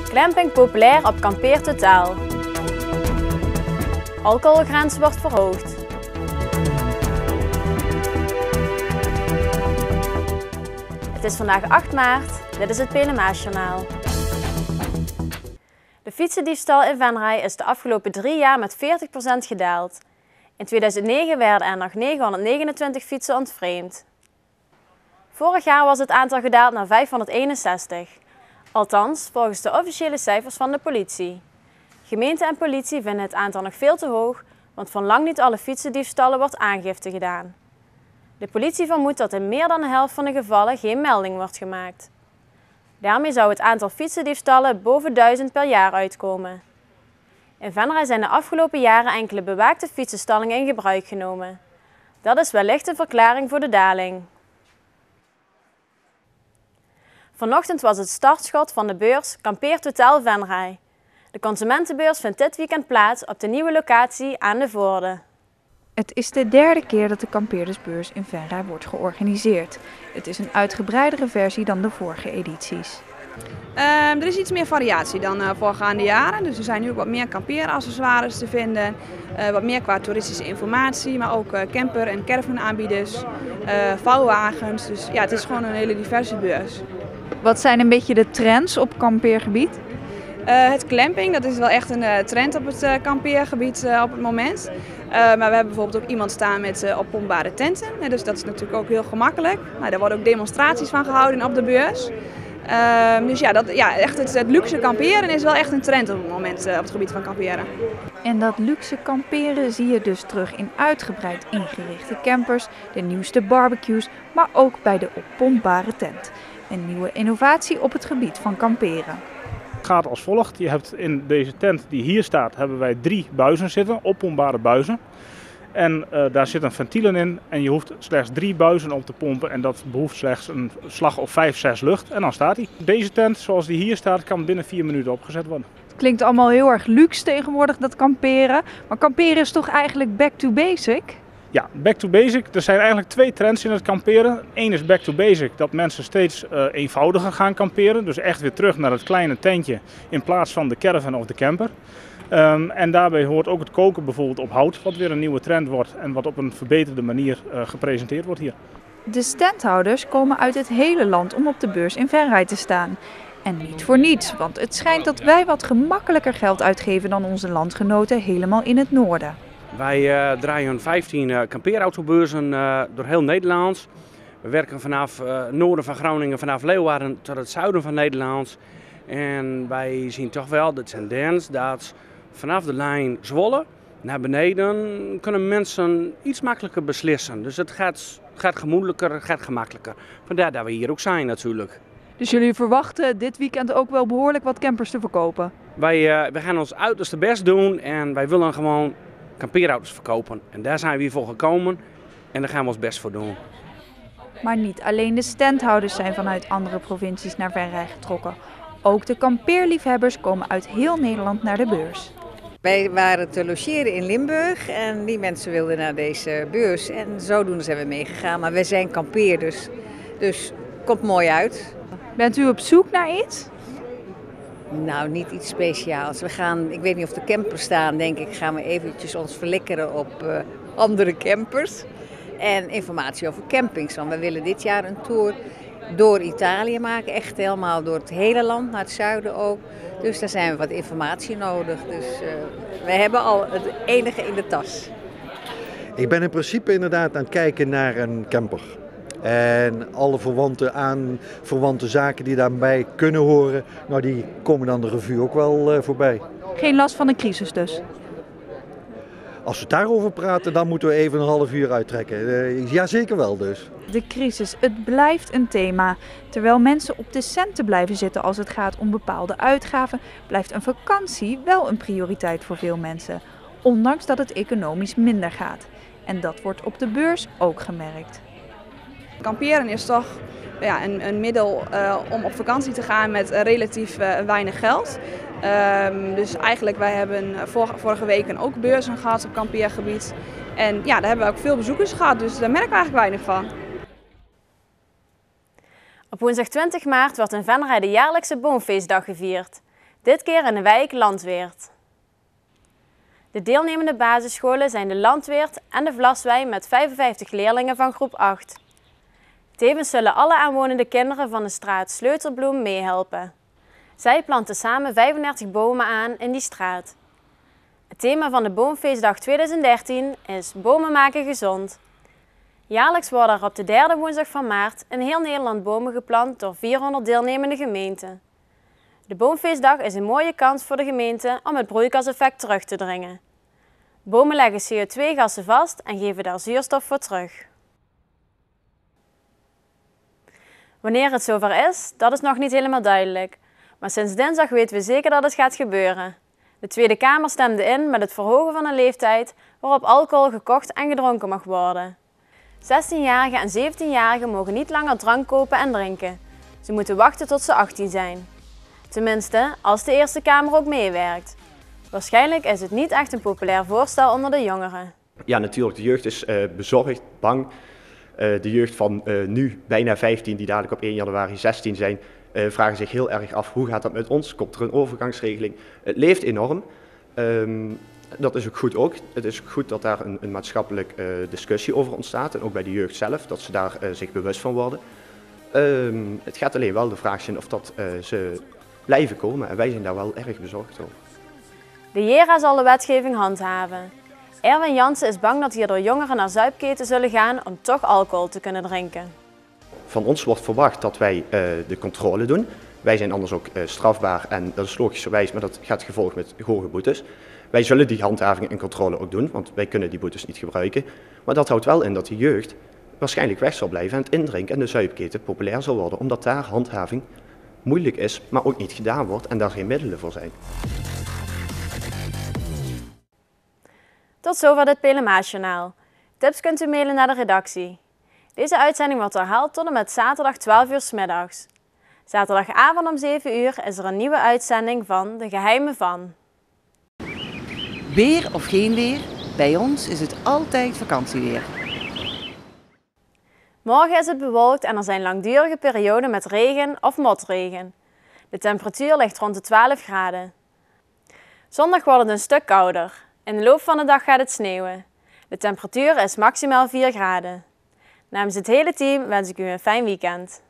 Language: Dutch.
Glamping populair op Kampeer Totaal. Alcoholgrens wordt verhoogd. Het is vandaag 8 maart, dit is het PLMA-journaal. De fietsendiefstal in Venray is de afgelopen 3 jaar met 40% gedaald. In 2009 werden er nog 929 fietsen ontvreemd. Vorig jaar was het aantal gedaald naar 561. Althans, volgens de officiële cijfers van de politie. Gemeente en politie vinden het aantal nog veel te hoog, want van lang niet alle fietsendiefstallen wordt aangifte gedaan. De politie vermoedt dat in meer dan de helft van de gevallen geen melding wordt gemaakt. Daarmee zou het aantal fietsendiefstallen boven 1000 per jaar uitkomen. In Venray zijn de afgelopen jaren enkele bewaakte fietsenstallingen in gebruik genomen. Dat is wellicht een verklaring voor de daling. Vanochtend was het startschot van de beurs Kampeer Totaal Venray. De consumentenbeurs vindt dit weekend plaats op de nieuwe locatie aan de Voorde. Het is de 3e keer dat de kampeerdersbeurs in Venray wordt georganiseerd. Het is een uitgebreidere versie dan de vorige edities. Er is iets meer variatie dan voorgaande jaren. Dus er zijn nu ook wat meer kampeeraccessoires te vinden. Wat meer qua toeristische informatie, maar ook camper- en caravanaanbieders, vouwwagens. Dus ja, het is gewoon een hele diverse beurs. Wat zijn een beetje de trends op kampeergebied? Het glamping, dat is wel echt een trend op het kampeergebied op het moment. Maar we hebben bijvoorbeeld ook iemand staan met oppompbare tenten. Dus dat is natuurlijk ook heel gemakkelijk. Nou, daar worden ook demonstraties van gehouden op de beurs. Dus ja, echt het luxe kamperen is wel echt een trend op het moment op het gebied van kamperen. En dat luxe kamperen zie je dus terug in uitgebreid ingerichte campers, de nieuwste barbecues, maar ook bij de oppompbare tent. Een nieuwe innovatie op het gebied van kamperen. Het gaat als volgt. Je hebt in deze tent die hier staat, hebben wij 3 buizen zitten, oppompbare buizen. En daar zitten ventielen in en je hoeft slechts 3 buizen op te pompen en dat behoeft slechts een slag of 5, 6 lucht en dan staat hij. Deze tent, zoals die hier staat, kan binnen 4 minuten opgezet worden. Het klinkt allemaal heel erg luxe tegenwoordig, dat kamperen. Maar kamperen is toch eigenlijk back to basic? Ja, back to basic. Er zijn eigenlijk 2 trends in het kamperen. Eén is back to basic, dat mensen steeds eenvoudiger gaan kamperen. Dus echt weer terug naar het kleine tentje in plaats van de caravan of de camper. En daarbij hoort ook het koken bijvoorbeeld op hout, wat weer een nieuwe trend wordt en wat op een verbeterde manier gepresenteerd wordt hier. De standhouders komen uit het hele land om op de beurs in Venray te staan. En niet voor niets, want het schijnt dat wij wat gemakkelijker geld uitgeven dan onze landgenoten helemaal in het noorden. Wij draaien 15 kampeerautobeurzen door heel Nederland. We werken vanaf het noorden van Groningen, vanaf Leeuwarden tot het zuiden van Nederland. En wij zien toch wel de tendens dat vanaf de lijn Zwolle naar beneden kunnen mensen iets makkelijker beslissen. Dus het gaat gemoedelijker, het gaat gemakkelijker. Vandaar dat we hier ook zijn natuurlijk. Dus jullie verwachten dit weekend ook wel behoorlijk wat campers te verkopen? Wij gaan ons uiterste best doen en wij willen gewoon kampeerauto's verkopen. En daar zijn we hier voor gekomen en daar gaan we ons best voor doen. Maar niet alleen de standhouders zijn vanuit andere provincies naar Venray getrokken. Ook de kampeerliefhebbers komen uit heel Nederland naar de beurs. Wij waren te logeren in Limburg en die mensen wilden naar deze beurs. En zodoende zijn we meegegaan, maar wij zijn kampeerders, dus komt mooi uit. Bent u op zoek naar iets? Nou, niet iets speciaals. We gaan, ik weet niet of de campers staan, denk ik, gaan we eventjes ons verlekkeren op andere campers. En informatie over campings, want we willen dit jaar een tour door Italië maken. Echt helemaal door het hele land, naar het zuiden ook. Dus daar zijn we wat informatie nodig. Dus we hebben al het enige in de tas. Ik ben in principe inderdaad aan het kijken naar een camper. En alle verwante zaken die daarbij kunnen horen, nou die komen dan de revue ook wel voorbij. Geen last van de crisis dus? Als we het daarover praten, dan moeten we even een half uur uittrekken. Ja, zeker wel dus. De crisis, het blijft een thema. Terwijl mensen op de centen blijven zitten als het gaat om bepaalde uitgaven, blijft een vakantie wel een prioriteit voor veel mensen. Ondanks dat het economisch minder gaat. En dat wordt op de beurs ook gemerkt. Kamperen is toch een middel om op vakantie te gaan met relatief weinig geld. Dus eigenlijk, wij hebben vorige week ook beurzen gehad op kampeergebied. En ja, daar hebben we ook veel bezoekers gehad, dus daar merken we eigenlijk weinig van. Op woensdag 20 maart wordt in Venray de jaarlijkse boomfeestdag gevierd. Dit keer in de wijk Landweert. De deelnemende basisscholen zijn de Landweert en de Vlaswijn met 55 leerlingen van groep 8. Tevens zullen alle aanwonende kinderen van de straat Sleutelbloem meehelpen. Zij planten samen 35 bomen aan in die straat. Het thema van de Boomfeestdag 2013 is Bomen maken gezond. Jaarlijks worden er op de derde woensdag van maart in heel Nederland bomen geplant door 400 deelnemende gemeenten. De Boomfeestdag is een mooie kans voor de gemeente om het broeikaseffect terug te dringen. Bomen leggen CO2-gassen vast en geven daar zuurstof voor terug. Wanneer het zover is, dat is nog niet helemaal duidelijk. Maar sinds dinsdag weten we zeker dat het gaat gebeuren. De Tweede Kamer stemde in met het verhogen van de leeftijd waarop alcohol gekocht en gedronken mag worden. 16-jarigen en 17-jarigen mogen niet langer drank kopen en drinken. Ze moeten wachten tot ze 18 zijn. Tenminste, als de Eerste Kamer ook meewerkt. Waarschijnlijk is het niet echt een populair voorstel onder de jongeren. Ja, natuurlijk, de jeugd is bezorgd, bang. De jeugd van nu, bijna 15, die dadelijk op 1 januari 16 zijn, vragen zich heel erg af hoe gaat dat met ons? Komt er een overgangsregeling? Het leeft enorm. Dat is ook goed ook. Het is ook goed dat daar een maatschappelijke discussie over ontstaat en ook bij de jeugd zelf, dat ze daar zich bewust van worden. Het gaat alleen wel de vraag zijn of dat ze blijven komen en wij zijn daar wel erg bezorgd over. De JERA zal de wetgeving handhaven. Erwin Jansen is bang dat hierdoor jongeren naar zuipketen zullen gaan om toch alcohol te kunnen drinken. Van ons wordt verwacht dat wij de controle doen. Wij zijn anders ook strafbaar en dat is logischerwijs, maar dat gaat gevolgd met hoge boetes. Wij zullen die handhaving en controle ook doen, want wij kunnen die boetes niet gebruiken. Maar dat houdt wel in dat de jeugd waarschijnlijk weg zal blijven en het indrinken en de zuipketen populair zal worden, omdat daar handhaving moeilijk is, maar ook niet gedaan wordt en daar geen middelen voor zijn. Tot zover dit Pelemaasjournaal. Tips kunt u mailen naar de redactie. Deze uitzending wordt herhaald tot en met zaterdag 12 uur 's middags. Zaterdagavond om 7 uur is er een nieuwe uitzending van De Geheimen van. Weer of geen weer, bij ons is het altijd vakantieweer. Morgen is het bewolkt en er zijn langdurige perioden met regen of motregen. De temperatuur ligt rond de 12 graden. Zondag wordt het een stuk kouder. In de loop van de dag gaat het sneeuwen. De temperatuur is maximaal 4 graden. Namens het hele team wens ik u een fijn weekend.